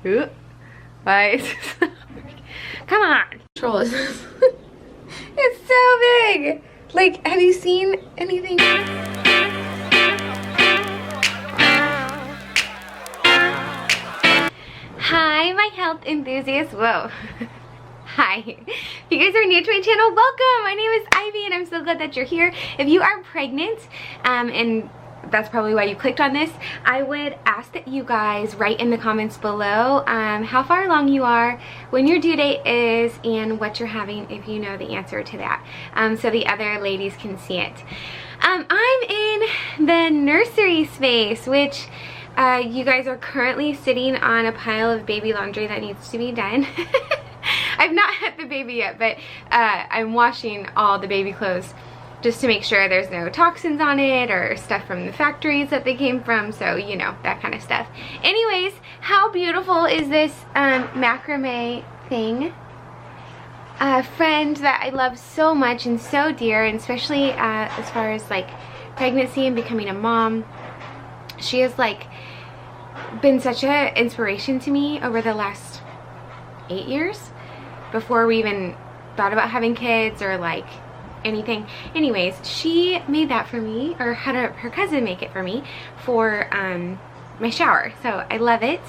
Why? Come on. Control is it's so big. Like, have you seen anything? Hi, my health enthusiasts. Whoa. Hi. If you guys are new to my channel, welcome. My name is Ivy and I'm so glad that you're here. If you are pregnant, and that's probably why you clicked on this, I would ask that you guys write in the comments below how far along you are, when your due date is, and what you're having if you know the answer to that, so the other ladies can see it. I'm in the nursery space, which you guys are currently sitting on a pile of baby laundry that needs to be done. I've not had the baby yet, but I'm washing all the baby clothes just to make sure there's no toxins on it or stuff from the factories that they came from, so you know, that kind of stuff. Anyways, how beautiful is this macrame thing? A friend that I love so much and so dear, and especially as far as like pregnancy and becoming a mom. She has like been such an inspiration to me over the last 8 years, before we even thought about having kids or like anything. Anyways, she made that for me, or had her cousin make it for me for my shower, so I love it.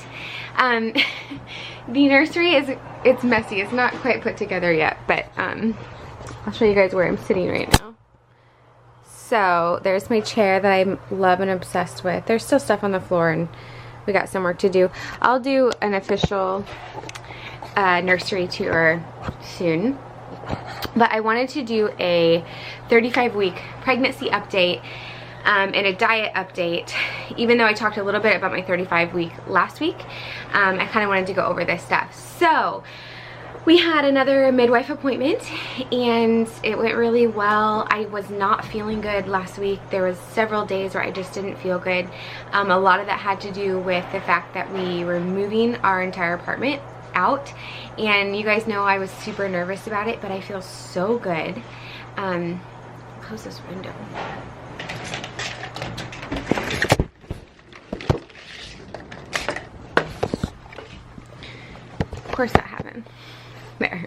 The nursery it's messy, it's not quite put together yet, but I'll show you guys where I'm sitting right now. So there's my chair that I love and obsessed with. There's still stuff on the floor and we got some work to do. I'll do an official nursery tour soon, but I wanted to do a 35-week pregnancy update and a diet update. Even though I talked a little bit about my 35-week last week, I kind of wanted to go over this stuff. So we had another midwife appointment and it went really well. I was not feeling good last week. There was several days where I just didn't feel good. A lot of that had to do with the fact that we were moving our entire apartment out, and you guys know I was super nervous about it, but I feel so good. Close this window. Of course that happened. There.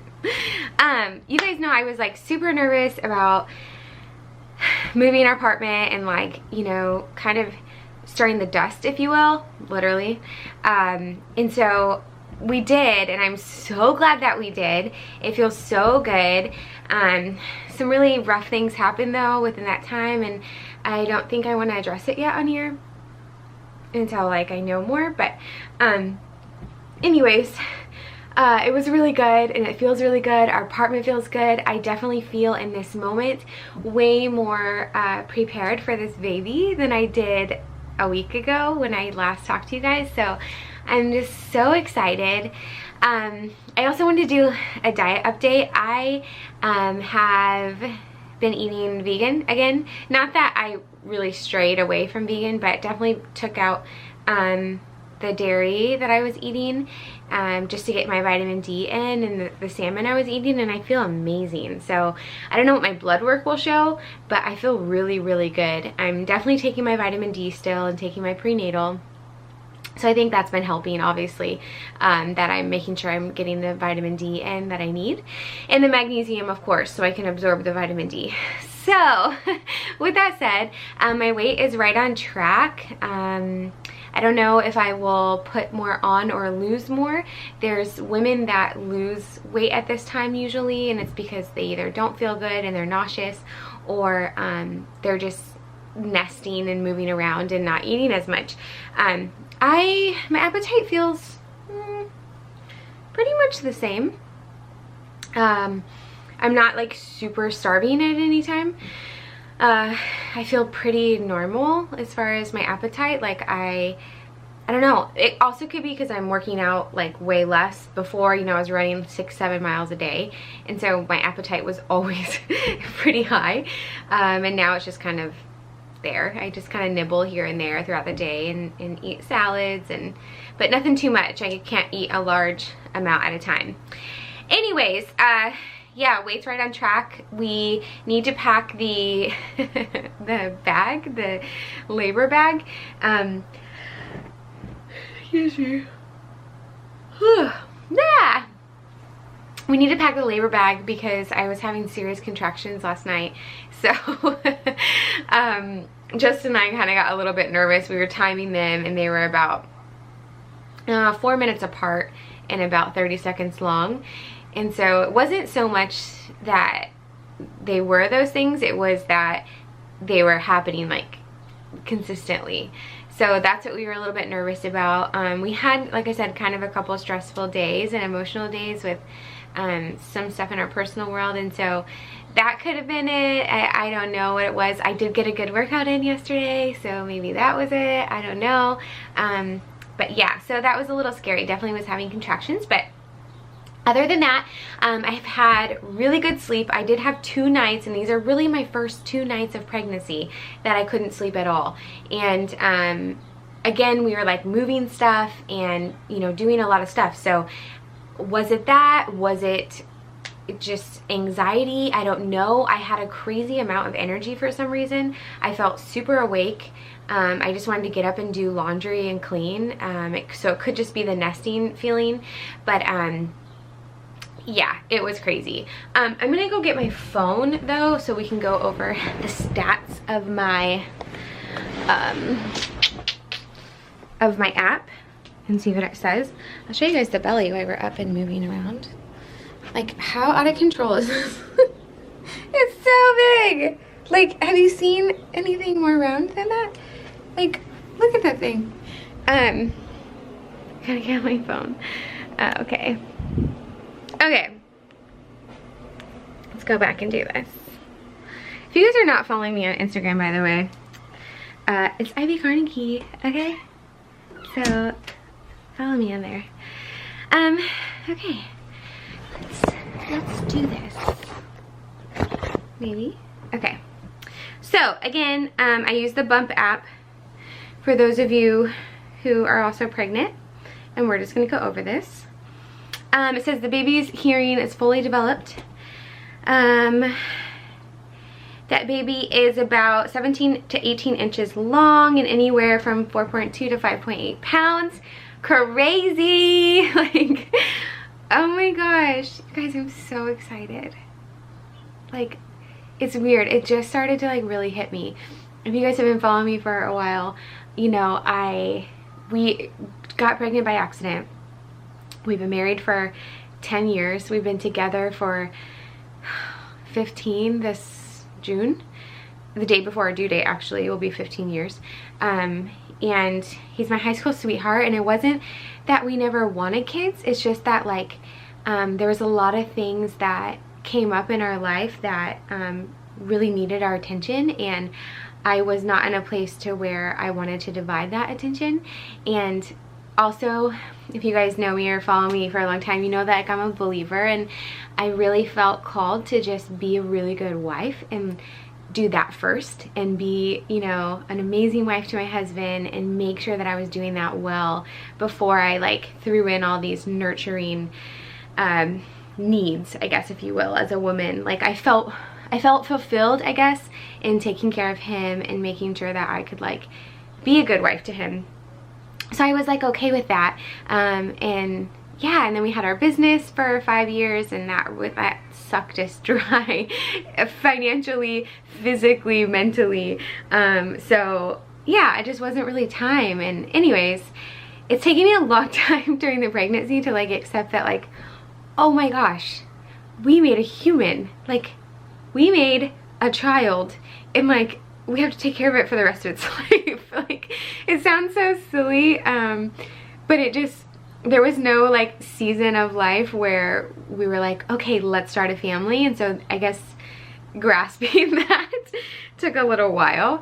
You guys know I was like super nervous about moving our apartment and like, you know, kind of stirring the dust, if you will, literally. And so we did, and I'm so glad that we did. It feels so good. Some really rough things happened though within that time, and I don't think I want to address it yet on here until like I know more, but anyways, it was really good and it feels really good. Our apartment feels good. I definitely feel in this moment way more prepared for this baby than I did a week ago when I last talked to you guys, so I'm just so excited. I also wanted to do a diet update. I have been eating vegan again. Not that I really strayed away from vegan, but definitely took out the dairy that I was eating just to get my vitamin D in, and the salmon I was eating, and I feel amazing. So I don't know what my blood work will show, but I feel really, really good. I'm definitely taking my vitamin D still and taking my prenatal. So I think that's been helping, obviously, that I'm making sure I'm getting the vitamin D in that I need. And the magnesium, of course, so I can absorb the vitamin D. So, with that said, my weight is right on track. I don't know if I will put more on or lose more. There's women that lose weight at this time usually, and it's because they either don't feel good and they're nauseous, or they're just nesting and moving around and not eating as much. My appetite feels pretty much the same. I'm not like super starving at any time. I feel pretty normal as far as my appetite. Like I don't know. It also could be because I'm working out like way less. Before, you know, I was running 6-7 miles a day, and so my appetite was always pretty high. And now it's just kind of there. I just kind of nibble here and there throughout the day and eat salads, but nothing too much. I can't eat a large amount at a time. Anyways, yeah, weight's right on track. We need to pack the the bag, the labor bag. Excuse me. Yeah. We need to pack the labor bag because I was having serious contractions last night. So Justin and I kind of got a little bit nervous. We were timing them and they were about 4 minutes apart and about 30 seconds long. And so it wasn't so much that they were those things, it was that they were happening like consistently. So that's what we were a little bit nervous about. We had, like I said, kind of a couple stressful days and emotional days with some stuff in our personal world, and so that could have been it. I don't know what it was. I did get a good workout in yesterday, so maybe that was it. I don't know. But yeah, so that was a little scary. Definitely was having contractions, but other than that, I've had really good sleep. I did have 2 nights, and these are really my first 2 nights of pregnancy that I couldn't sleep at all. And again, we were like moving stuff and, you know, doing a lot of stuff. So was it that? Was it just anxiety? I don't know. I had a crazy amount of energy for some reason. I felt super awake. I just wanted to get up and do laundry and clean. So it could just be the nesting feeling, but yeah, it was crazy. I'm gonna go get my phone though, so we can go over the stats of my app and see what it says. I'll show you guys the belly while we're up and moving around. Like, how out of control is this? It's so big. Like, have you seen anything more round than that? Like, look at that thing. Gotta get my phone. Okay. Okay. Let's go back and do this. If you guys are not following me on Instagram, by the way, it's Ivy Carnegie, okay? So, follow me on there. Okay. Let's do this. Maybe. Okay. So again, I use the Bump app for those of you who are also pregnant, and we're just gonna go over this. It says the baby's hearing is fully developed. That baby is about 17 to 18 inches long and anywhere from 4.2 to 5.8 pounds. Crazy! Like, oh my gosh, you guys, I'm so excited. Like, it's weird. It just started to like really hit me. If you guys have been following me for a while, you know, we got pregnant by accident. We've been married for 10 years. We've been together for 15 this June. The day before our due date, actually, it will be 15 years. And he's my high school sweetheart, and it wasn't that we never wanted kids. It's just that, like, there was a lot of things that came up in our life that really needed our attention, and I was not in a place to where I wanted to divide that attention. And also, if you guys know me or follow me for a long time, you know that, like, I'm a believer, and I really felt called to just be a really good wife and do that first and be, you know, an amazing wife to my husband and make sure that I was doing that well before I like threw in all these nurturing needs, I guess, if you will, as a woman. Like, I felt fulfilled, I guess, in taking care of him and making sure that I could like be a good wife to him. So I was like okay with that. And yeah, and then we had our business for 5 years, and that sucked us dry financially, physically, mentally. So yeah, it just wasn't really time. And anyways, it's taken me a long time during the pregnancy to like accept that, like, oh my gosh, we made a human. Like, we made a child, and like we have to take care of it for the rest of its life. Like, it sounds so silly, but it just, there was no like season of life where we were like, okay, let's start a family. And so I guess grasping that took a little while,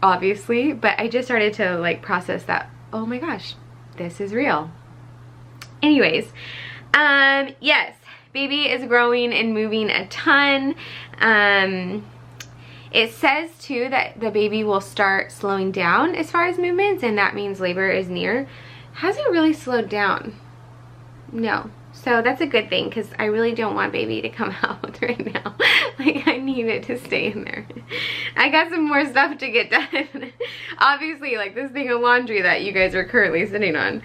obviously, but I just started to like process that, oh my gosh, this is real. Anyways, yes, baby is growing and moving a ton. It says too that the baby will start slowing down as far as movements, and that means labor is near. Hasn't really slowed down, no. So that's a good thing, because I really don't want baby to come out right now. Like, I need it to stay in there. I got some more stuff to get done. Obviously, like this thing of laundry that you guys are currently sitting on.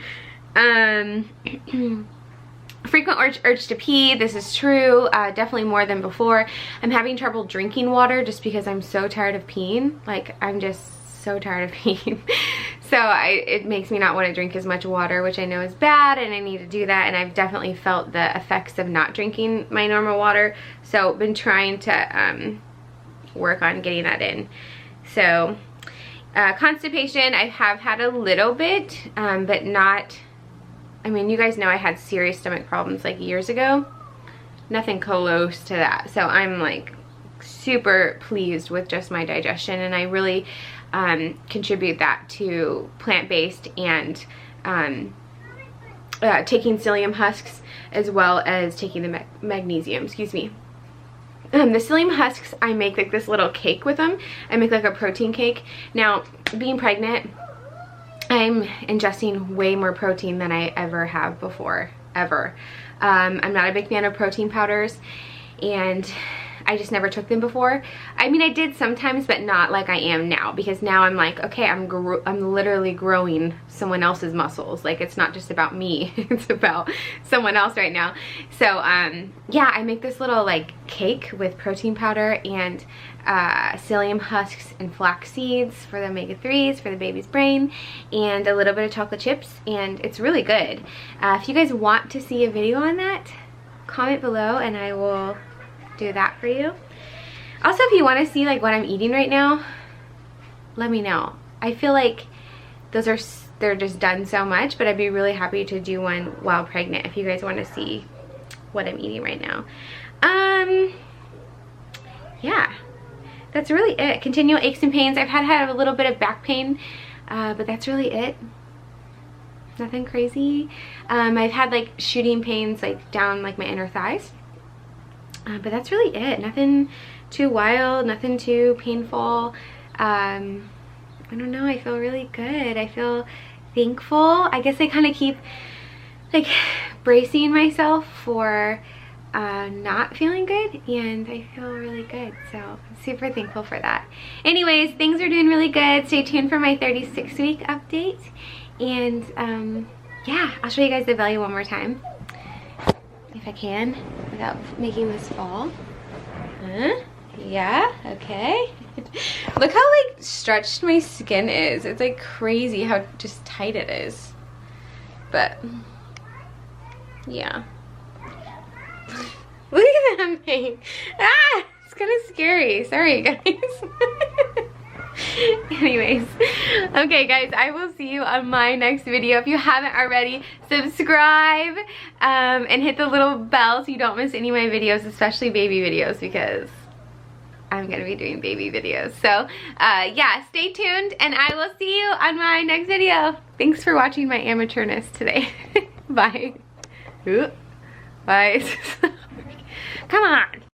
Frequent urge to pee. This is true, definitely more than before. I'm having trouble drinking water just because I'm so tired of peeing. Like, I'm just so tired of peeing. So it makes me not want to drink as much water, which I know is bad, and I need to do that. And I've definitely felt the effects of not drinking my normal water. So been trying to work on getting that in. So constipation, I have had a little bit, but not, I mean, you guys know I had serious stomach problems like years ago. Nothing close to that. So I'm like super pleased with just my digestion, and I really contribute that to plant-based and taking psyllium husks, as well as taking the magnesium, excuse me. The psyllium husks, I make like this little cake with them. I make like a protein cake. Now, being pregnant, I'm ingesting way more protein than I ever have before, ever. I'm not a big fan of protein powders, and I just never took them before. I mean, I did sometimes, but not like I am now, because now I'm like, okay, I'm literally growing someone else's muscles. Like, it's not just about me, it's about someone else right now. So yeah, I make this little like cake with protein powder and psyllium husks and flax seeds for the omega-3s for the baby's brain, and a little bit of chocolate chips, and it's really good. If you guys want to see a video on that, comment below and I will do that for you. Also, if you want to see like what I'm eating right now, let me know. I feel like they're just done so much, but I'd be really happy to do one while pregnant if you guys want to see what I'm eating right now. Yeah, that's really it. Continual aches and pains. I've had a little bit of back pain, but that's really it. Nothing crazy. I've had like shooting pains like down like my inner thighs. But that's really it. Nothing too wild, nothing too painful. I don't know, I feel really good. I feel thankful. I guess I kind of keep like bracing myself for not feeling good, and I feel really good. So I'm super thankful for that. Anyways, things are doing really good. Stay tuned for my 36-week update. And yeah, I'll show you guys the belly one more time, if I can, without making this fall. Yeah, okay. Look how like stretched my skin is. It's like crazy how just tight it is. But yeah. Look at that thing. Ah, it's kind of scary. Sorry guys. Anyways, okay guys, I will see you on my next video. If you haven't already, subscribe and hit the little bell so you don't miss any of my videos, especially baby videos, because I'm gonna be doing baby videos. So yeah, stay tuned and I will see you on my next video. Thanks for watching my amateurness today. Bye. Bye. Come on.